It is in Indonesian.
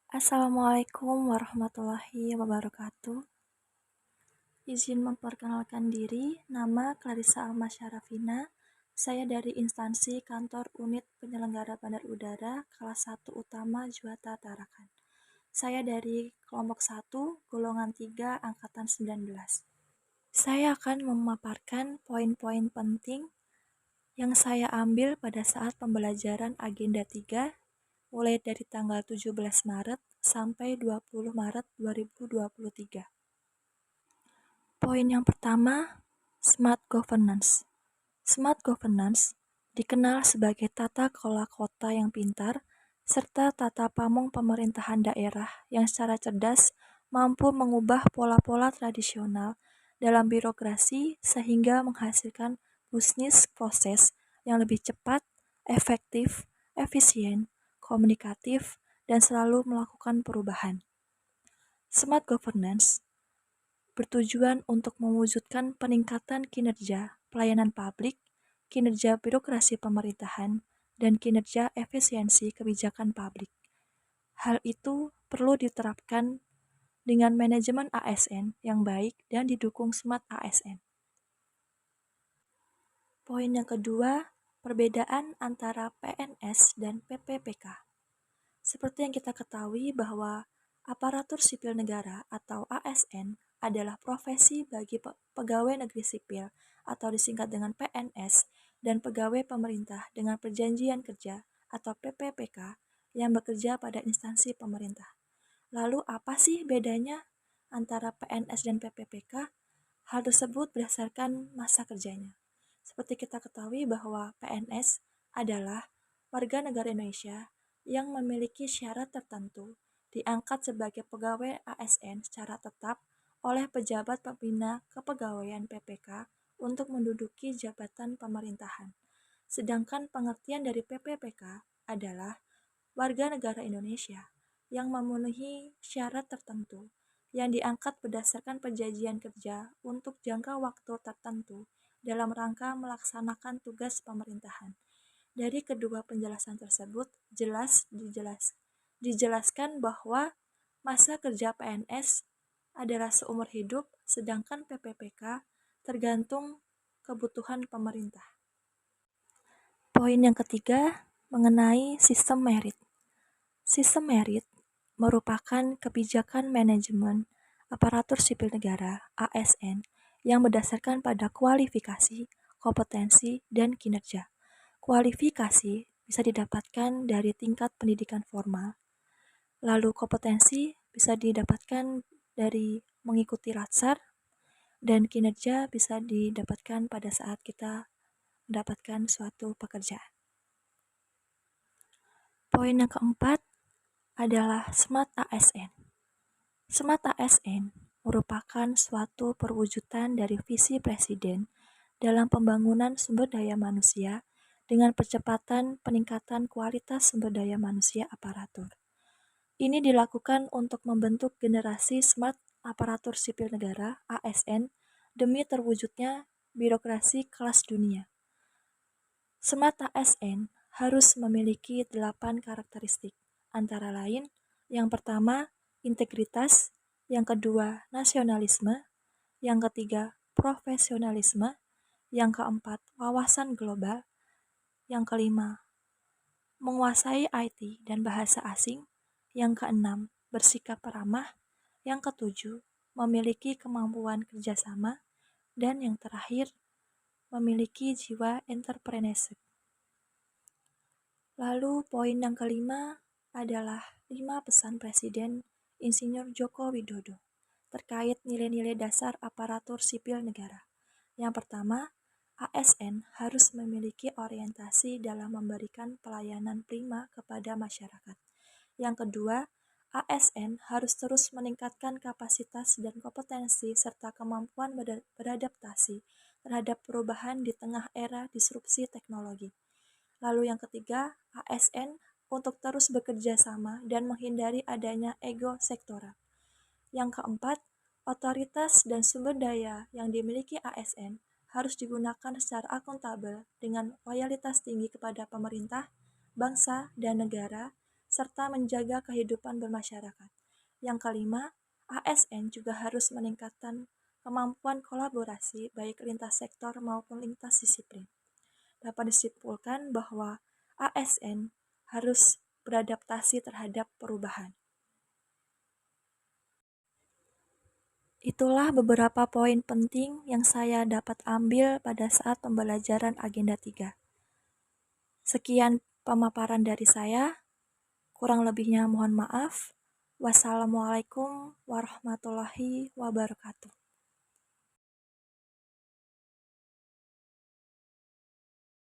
Assalamualaikum warahmatullahi wabarakatuh. Izin memperkenalkan diri, nama Clarissa Almasyarafina. Saya dari instansi Kantor Unit Penyelenggara Bandar Udara Kelas 1 Utama Juwata Tarakan. Saya dari kelompok 1, golongan 3, angkatan 19. Saya akan memaparkan poin-poin penting yang saya ambil pada saat pembelajaran Agenda 3 mulai dari tanggal 17 Maret sampai 20 Maret 2023. Poin yang pertama, Smart Governance. Smart Governance dikenal sebagai tata kelola kota yang pintar serta tata pamong pemerintahan daerah yang secara cerdas mampu mengubah pola-pola tradisional dalam birokrasi sehingga menghasilkan bisnis proses yang lebih cepat, efektif, efisien, komunikatif, dan selalu melakukan perubahan. Smart Governance bertujuan untuk mewujudkan peningkatan kinerja pelayanan publik, kinerja birokrasi pemerintahan, dan kinerja efisiensi kebijakan publik. Hal itu perlu diterapkan dengan manajemen ASN yang baik dan didukung smart ASN. Poin yang kedua, perbedaan antara PNS dan PPPK. Seperti yang kita ketahui bahwa aparatur sipil negara atau ASN adalah profesi bagi pegawai negeri sipil atau disingkat dengan PNS dan pegawai pemerintah dengan perjanjian kerja atau PPPK yang bekerja pada instansi pemerintah. Lalu apa sih bedanya antara PNS dan PPPK? Hal tersebut berdasarkan masa kerjanya. Seperti kita ketahui bahwa PNS adalah warga negara Indonesia yang memiliki syarat tertentu diangkat sebagai pegawai ASN secara tetap oleh pejabat pembina kepegawaian PPK untuk menduduki jabatan pemerintahan. Sedangkan pengertian dari PPPK adalah warga negara Indonesia yang memenuhi syarat tertentu yang diangkat berdasarkan perjanjian kerja untuk jangka waktu tertentu dalam rangka melaksanakan tugas pemerintahan. Dari kedua penjelasan tersebut dijelaskan bahwa masa kerja PNS adalah seumur hidup, sedangkan PPPK tergantung kebutuhan pemerintah. Poin yang ketiga mengenai sistem merit. Sistem merit merupakan kebijakan manajemen aparatur sipil negara (ASN) yang berdasarkan pada kualifikasi, kompetensi, dan kinerja. Kualifikasi bisa didapatkan dari tingkat pendidikan formal, lalu kompetensi bisa didapatkan dari mengikuti latsar, dan kinerja bisa didapatkan pada saat kita mendapatkan suatu pekerjaan. Poin yang keempat adalah Smart ASN. Smart ASN merupakan suatu perwujudan dari visi Presiden dalam pembangunan sumber daya manusia dengan percepatan peningkatan kualitas sumber daya manusia aparatur. Ini dilakukan untuk membentuk generasi smart aparatur sipil negara (ASN) demi terwujudnya birokrasi kelas dunia. Smart ASN harus memiliki 8 karakteristik, antara lain yang pertama, integritas, yang kedua, nasionalisme, yang ketiga, profesionalisme, yang keempat, wawasan global, yang kelima, menguasai IT dan bahasa asing, yang keenam, bersikap ramah, yang ketujuh, memiliki kemampuan kerjasama, dan yang terakhir, memiliki jiwa entrepreneurship. Lalu poin yang kelima adalah 5 pesan Presiden Insinyur Joko Widodo terkait nilai-nilai dasar aparatur sipil negara. Yang pertama, ASN harus memiliki orientasi dalam memberikan pelayanan prima kepada masyarakat. Yang kedua, ASN harus terus meningkatkan kapasitas dan kompetensi serta kemampuan beradaptasi terhadap perubahan di tengah era disrupsi teknologi. Lalu yang ketiga, ASN untuk terus bekerja sama dan menghindari adanya ego sektoral. Yang keempat, otoritas dan sumber daya yang dimiliki ASN harus digunakan secara akuntabel dengan loyalitas tinggi kepada pemerintah, bangsa, dan negara, serta menjaga kehidupan bermasyarakat. Yang kelima, ASN juga harus meningkatkan kemampuan kolaborasi baik lintas sektor maupun lintas disiplin. Dapat disimpulkan bahwa ASN harus beradaptasi terhadap perubahan. Itulah beberapa poin penting yang saya dapat ambil pada saat pembelajaran Agenda 3. Sekian pemaparan dari saya, kurang lebihnya mohon maaf. Wassalamualaikum warahmatullahi wabarakatuh.